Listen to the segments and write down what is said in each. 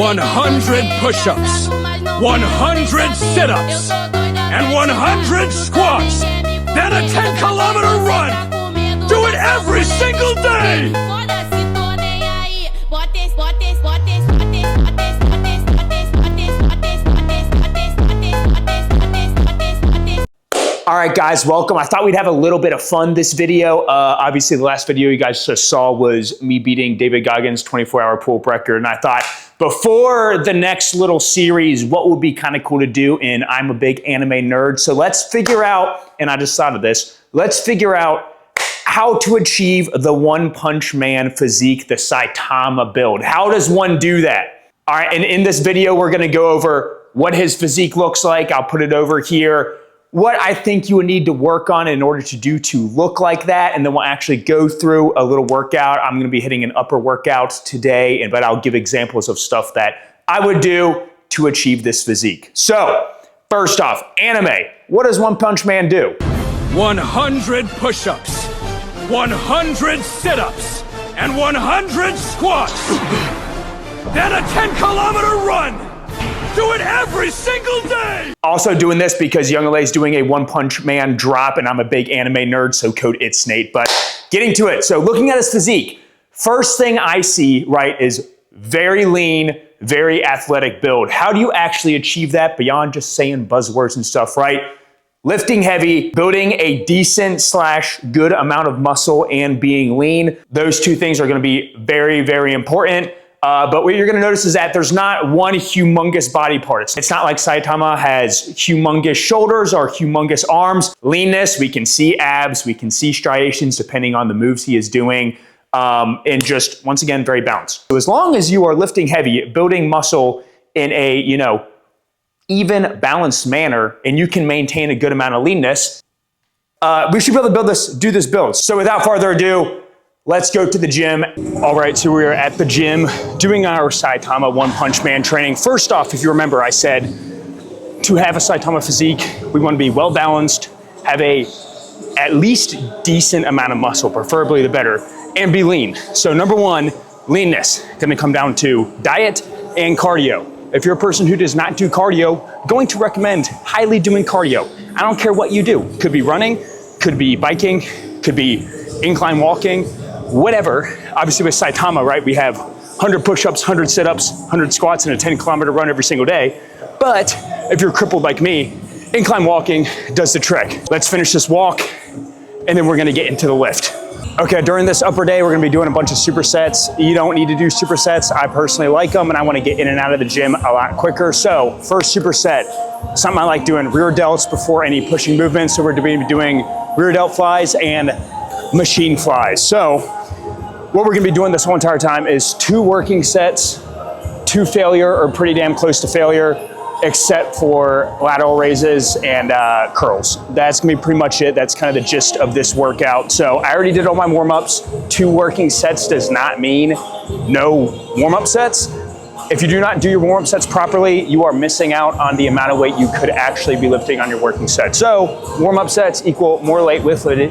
100 push-ups, 100 sit-ups, and 100 squats, then a 10-kilometer run. Do it every single day. All right, guys, welcome. I thought we'd have a little bit of fun this video. Obviously, the last video you guys just saw was me beating David Goggins' 24-hour pull-up record, and I thought before the next little series, what would be kind of cool to do, and I'm a big anime nerd, so let's figure out, and I just thought of this, let's figure out how to achieve the One Punch Man physique, the Saitama build. How does one do that? All right, and in this video, we're gonna go over what his physique looks like. I'll put it over here. What I think you would need to work on in order to look like that, and then we'll actually go through a little workout. I'm gonna be hitting an upper workout today, but I'll give examples of stuff that I would do to achieve this physique. So, first off, anime. What does One Punch Man do? 100 push-ups, 100 sit-ups, and 100 squats. Then a 10-kilometer run. Do it every single day. Also doing this because YoungLA is doing a One Punch Man drop, and I'm a big anime nerd, so code itsNate. But getting to it, so looking at his physique, first thing I see, right, is very lean, very athletic build. How do you actually achieve that beyond just saying buzzwords and stuff, right? Lifting heavy, building a decent / good amount of muscle, and being lean. Those two things are gonna be very, very important. But what you're gonna notice is that there's not one humongous body part. It's not like Saitama has humongous shoulders or humongous arms. Leanness, we can see abs, we can see striations depending on the moves he is doing. And just, once again, very balanced. So as long as you are lifting heavy, building muscle in a, even balanced manner, and you can maintain a good amount of leanness, we should be able to do this build. So without further ado, let's go to the gym. All right, so we're at the gym doing our Saitama One Punch Man training. First off, if you remember, I said to have a Saitama physique, we want to be well balanced, have at least decent amount of muscle, preferably the better, and be lean. So number one, leanness, gonna come down to diet and cardio. If you're a person who does not do cardio, going to recommend highly doing cardio. I don't care what you do. Could be running, could be biking, could be incline walking, whatever. Obviously with Saitama, right, we have 100 push-ups, 100 sit-ups, 100 squats, and a 10-kilometer run every single day. But if you're crippled like me, incline walking does the trick. Let's finish this walk, and then we're gonna get into the lift. Okay, during this upper day, we're gonna be doing a bunch of supersets. You don't need to do supersets. I personally like them, and I wanna get in and out of the gym a lot quicker. So first superset, something I like doing, rear delts before any pushing movements. So we're gonna be doing rear delt flies and machine flies. So what we're gonna be doing this whole entire time is 2 working sets, 2 failure or pretty damn close to failure, except for lateral raises and curls. That's gonna be pretty much it. That's kind of the gist of this workout. So I already did all my warm-ups. 2 working sets does not mean no warm-up sets. If you do not do your warm-up sets properly, you are missing out on the amount of weight you could actually be lifting on your working set. So warm-up sets equal more weight lifted,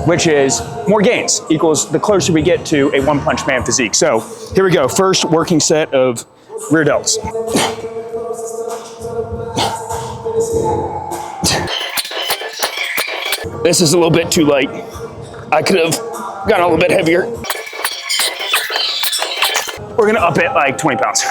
which is more gains, equals the closer we get to a One Punch Man physique. So here we go, first working set of rear delts. This is a little bit too light. I could have gone a little bit heavier. We're gonna up it like 20 pounds.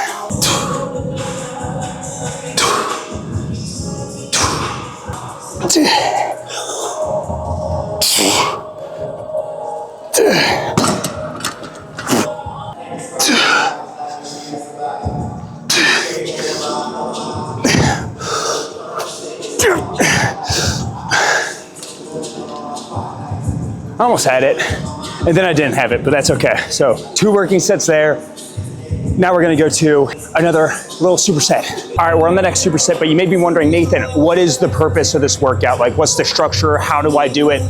I almost had it, and then I didn't have it, but that's okay. So 2 working sets there. Now we're gonna go to another little superset. All right, we're on the next superset, but you may be wondering, Nathan, what is the purpose of this workout? Like, what's the structure? How do I do it?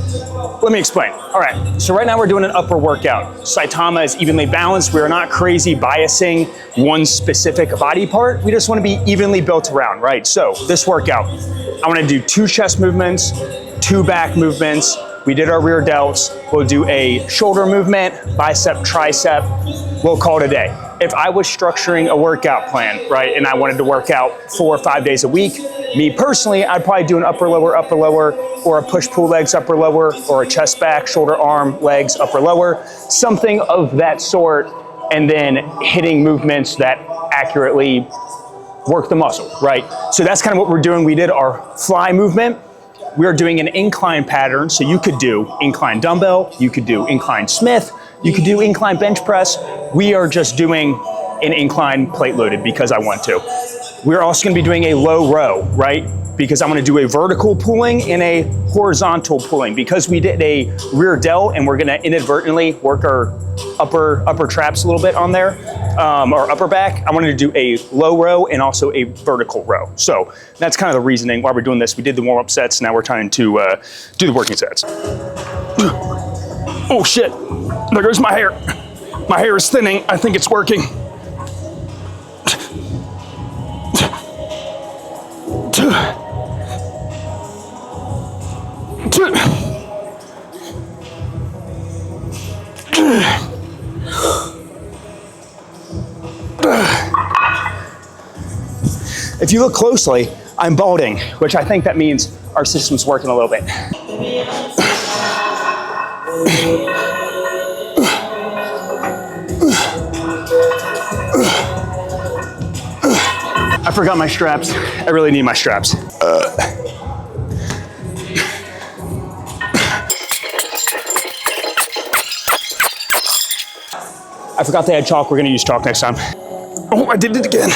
Let me explain. All right, so right now we're doing an upper workout. Saitama is evenly balanced. We are not crazy biasing one specific body part. We just wanna be evenly built around, right? So this workout, I wanna do 2 chest movements, 2 back movements. We did our rear delts. We'll do a shoulder movement, bicep, tricep. We'll call it a day. if I was structuring a workout plan, right, and I wanted to work out 4 or 5 days a week, me personally, I'd probably do an upper, lower, or a push-pull legs, upper, lower, or a chest, back, shoulder, arm, legs, upper, lower, something of that sort, and then hitting movements that accurately work the muscle, right? So that's kind of what we're doing. We did our fly movement. We're doing an incline pattern, so you could do incline dumbbell, you could do incline Smith, you could do incline bench press. We are just doing an incline plate loaded because I want to. We're also gonna be doing a low row, right? Because I'm gonna do a vertical pulling and a horizontal pulling. Because we did a rear delt and we're gonna inadvertently work our upper traps a little bit on there, or upper back, I wanted to do a low row and also a vertical row. So that's kind of the reasoning why we're doing this. We did the warm-up sets, now we're trying to do the working sets. Oh shit, there goes my hair. My hair is thinning, I think it's working. If you look closely, I'm balding, which I think that means our system's working a little bit. I forgot my straps. I really need my straps. I forgot they had chalk. We're gonna use chalk next time. Oh, I did it again.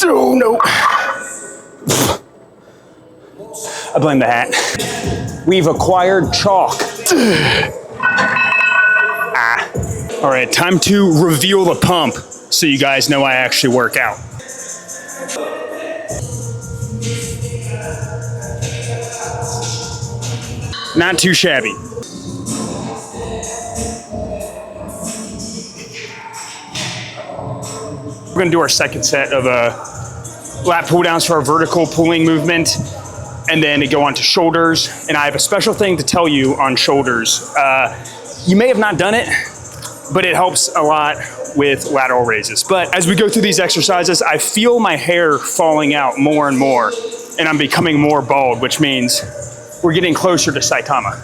Oh no. I blame the hat. We've acquired chalk. All right, time to reveal the pump so you guys know I actually work out. Not too shabby. We're gonna do our second set of lat pull downs for our vertical pulling movement, and then go on to shoulders. And I have a special thing to tell you on shoulders. You may have not done it, but it helps a lot with lateral raises. But as we go through these exercises, I feel my hair falling out more and more, and I'm becoming more bald, which means we're getting closer to Saitama.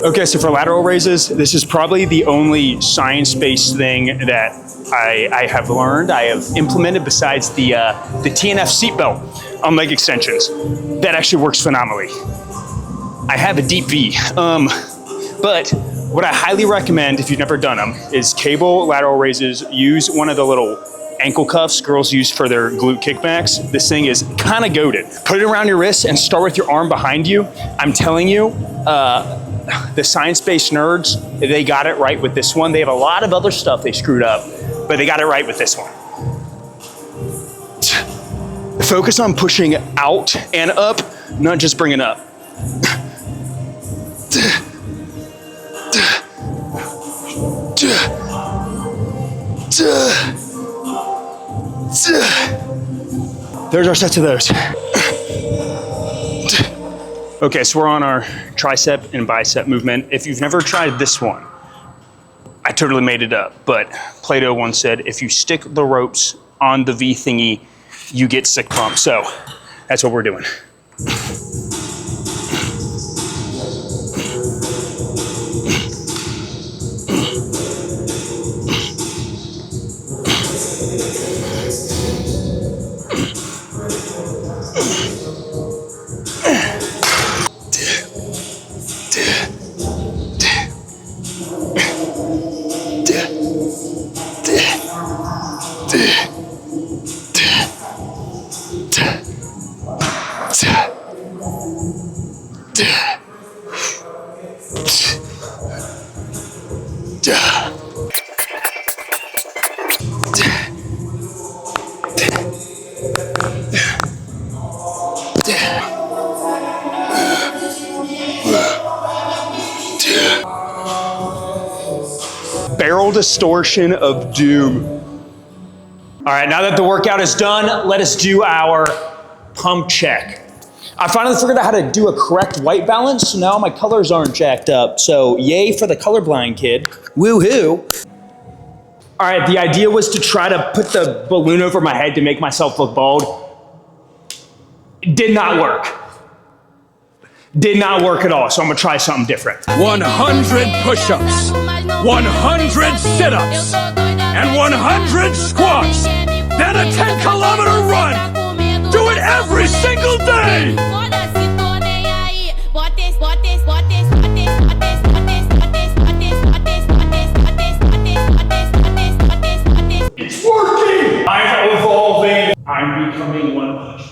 Okay, so for lateral raises, this is probably the only science-based thing that I have learned, I have implemented besides the TNF seatbelt on leg extensions. That actually works phenomenally. I have a deep V, but what I highly recommend if you've never done them is cable lateral raises. Use one of the little ankle cuffs girls use for their glute kickbacks. This thing is kind of goated. Put it around your wrist and start with your arm behind you. I'm telling you, the science-based nerds, they got it right with this one. They have a lot of other stuff they screwed up, but they got it right with this one. Focus on pushing out and up, not just bringing up. There's our sets of those. Okay, so we're on our tricep and bicep movement. If you've never tried this one, I totally made it up, but Plato once said, if you stick the ropes on the V thingy, you get sick pump. So that's what we're doing. distortion of doom. All right, now that the workout is done, let us do our pump check. I finally figured out how to do a correct white balance, so now my colors aren't jacked up. So yay for the colorblind kid. Woo-hoo. All right, the idea was to try to put the balloon over my head to make myself look bald. It did not work. Did not work at all, so I'm gonna try something different. 100 push-ups, 100 sit-ups, and 100 squats. Then a 10-kilometer run. Do it every single day. It's working! I'm evolving. I'm becoming one punch.